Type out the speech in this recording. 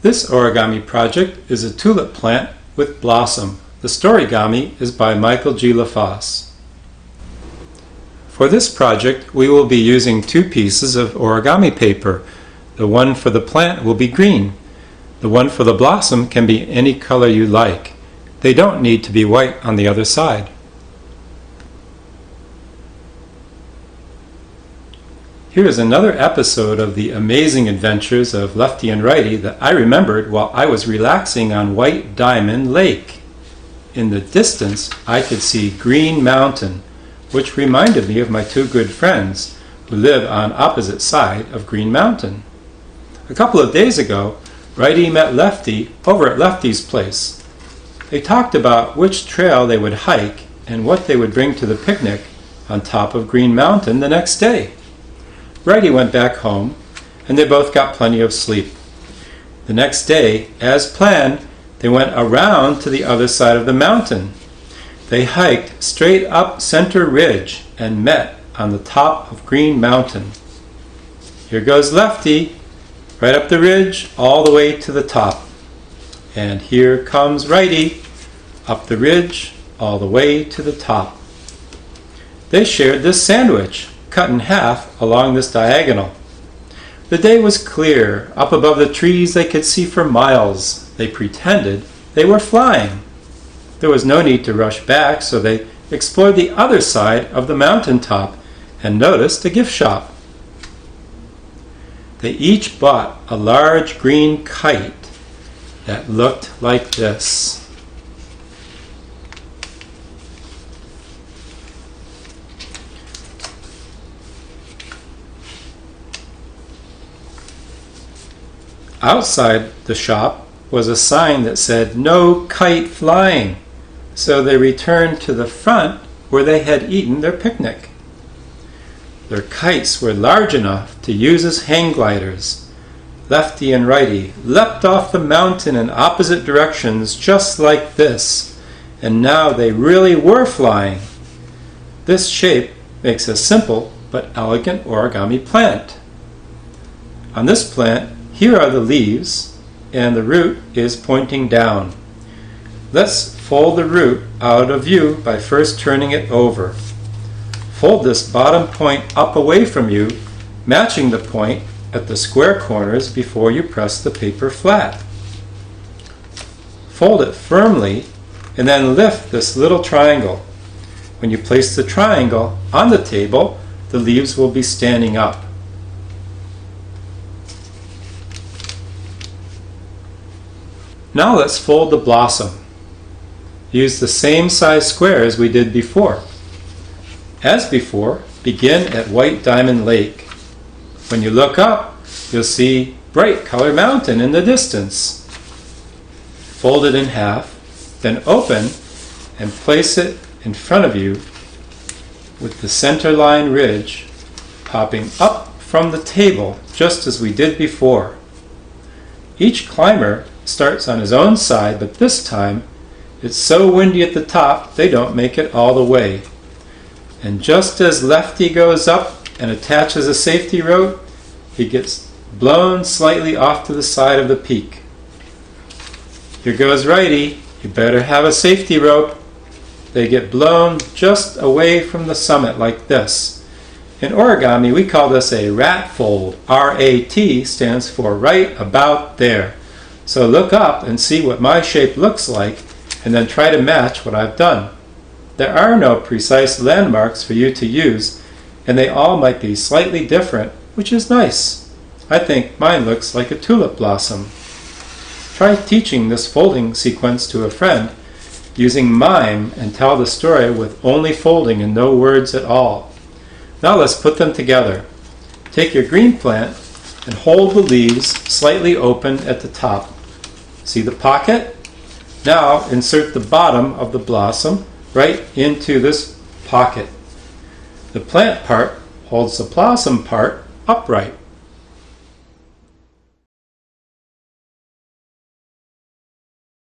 This origami project is a tulip plant with blossom. The Story-gami is by Michael G. LaFosse. For this project, we will be using two pieces of origami paper. The one for the plant will be green. The one for the blossom can be any color you like. They don't need to be white on the other side. Here is another episode of the amazing adventures of Lefty and Righty that I remembered while I was relaxing on White Diamond Lake. In the distance, I could see Green Mountain, which reminded me of my two good friends who live on opposite side of Green Mountain. A couple of days ago, Righty met Lefty over at Lefty's place. They talked about which trail they would hike and what they would bring to the picnic on top of Green Mountain the next day. Righty went back home, and they both got plenty of sleep. The next day, as planned, they went around to the other side of the mountain. They hiked straight up Center Ridge and met on the top of Green Mountain. Here goes Lefty, right up the ridge, all the way to the top. And here comes Righty, up the ridge, all the way to the top. They shared this sandwich, cut in half along this diagonal. The day was clear. Up above the trees they could see for miles. They pretended they were flying. There was no need to rush back, so they explored the other side of the mountaintop and noticed a gift shop. They each bought a large green kite that looked like this. Outside the shop was a sign that said, "No kite flying," so they returned to the front where they had eaten their picnic. Their kites were large enough to use as hang gliders. Lefty and Righty leapt off the mountain in opposite directions just like this, and now they really were flying. This shape makes a simple but elegant origami plant. On this plant, here are the leaves, and the root is pointing down. Let's fold the root out of view by first turning it over. Fold this bottom point up away from you, matching the point at the square corners before you press the paper flat. Fold it firmly, and then lift this little triangle. When you place the triangle on the table, the leaves will be standing up. Now let's fold the blossom. Use the same size square as we did before. As before, begin at White Diamond Lake. When you look up, you'll see Bright Color Mountain in the distance. Fold it in half, then open and place it in front of you with the center line ridge popping up from the table just as we did before. Each climber starts on his own side, but this time it's so windy at the top they don't make it all the way. And just as Lefty goes up and attaches a safety rope, he gets blown slightly off to the side of the peak. Here goes Righty. You better have a safety rope. They get blown just away from the summit like this. In origami, we call this a rat fold. R-A-T stands for right about there. So look up and see what my shape looks like, and then try to match what I've done. There are no precise landmarks for you to use, and they all might be slightly different, which is nice. I think mine looks like a tulip blossom. Try teaching this folding sequence to a friend using mime and tell the story with only folding and no words at all. Now let's put them together. Take your green plant and hold the leaves slightly open at the top. See the pocket? Now insert the bottom of the blossom right into this pocket. The plant part holds the blossom part upright.